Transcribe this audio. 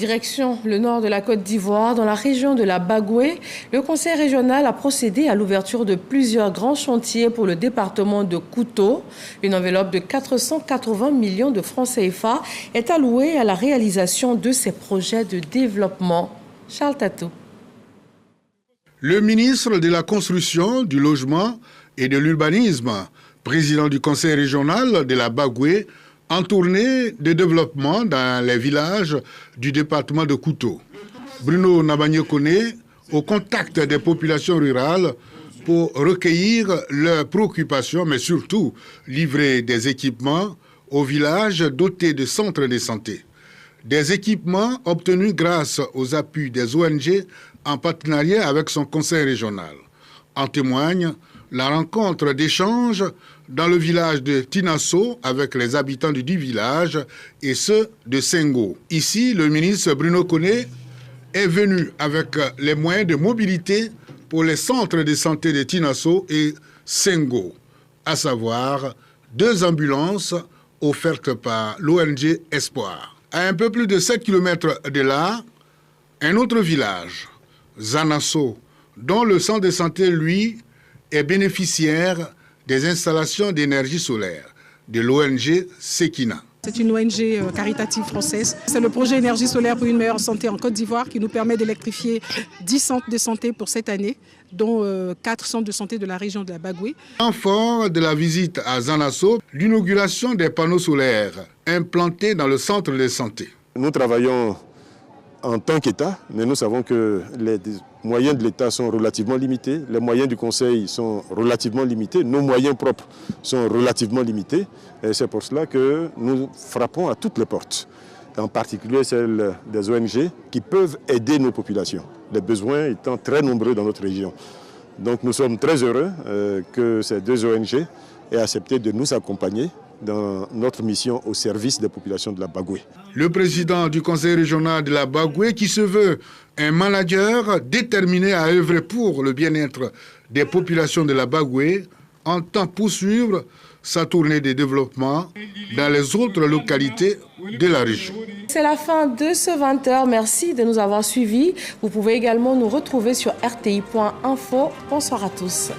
Direction le nord de la Côte d'Ivoire, dans la région de la Bagoué, le conseil régional a procédé à l'ouverture de plusieurs grands chantiers pour le département de Kouto. Une enveloppe de 480 millions de francs CFA est allouée à la réalisation de ces projets de développement. Charles Tatou. Le ministre de la Construction, du Logement et de l'Urbanisme, président du conseil régional de la Bagoué, en tournée de développement dans les villages du département de Kouto. Bruno Nabagné-Koné, au contact des populations rurales pour recueillir leurs préoccupations, mais surtout livrer des équipements aux villages dotés de centres de santé. Des équipements obtenus grâce aux appuis des ONG en partenariat avec son conseil régional. En témoigne la rencontre d'échange dans le village de Tinasso avec les habitants du village et ceux de Sengo. Ici, le ministre Bruno Koné est venu avec les moyens de mobilité pour les centres de santé de Tinasso et Sengo, à savoir 2 ambulances offertes par l'ONG Espoir. À un peu plus de 7 km de là, un autre village, Zanasso, dont le centre de santé, lui, est bénéficiaire des installations d'énergie solaire de l'ONG Sekina. C'est une ONG caritative française. C'est le projet énergie solaire pour une meilleure santé en Côte d'Ivoire qui nous permet d'électrifier 10 centres de santé pour cette année, dont 4 centres de santé de la région de la Bagoué. En fort de la visite à Zanasso, l'inauguration des panneaux solaires implantés dans le centre de santé. Nous travaillons en tant qu'État, mais nous savons que les moyens de l'État sont relativement limités, les moyens du Conseil sont relativement limités, nos moyens propres sont relativement limités. Et c'est pour cela que nous frappons à toutes les portes, en particulier celles des ONG qui peuvent aider nos populations, les besoins étant très nombreux dans notre région. Donc nous sommes très heureux que ces 2 ONG aient accepté de nous accompagner dans notre mission au service des populations de la Bagoué. Le président du conseil régional de la Bagoué, qui se veut un manager déterminé à œuvrer pour le bien-être des populations de la Bagoué, entend poursuivre sa tournée de développement dans les autres localités de la région. C'est la fin de ce 20h. Merci de nous avoir suivis. Vous pouvez également nous retrouver sur rti.info. Bonsoir à tous.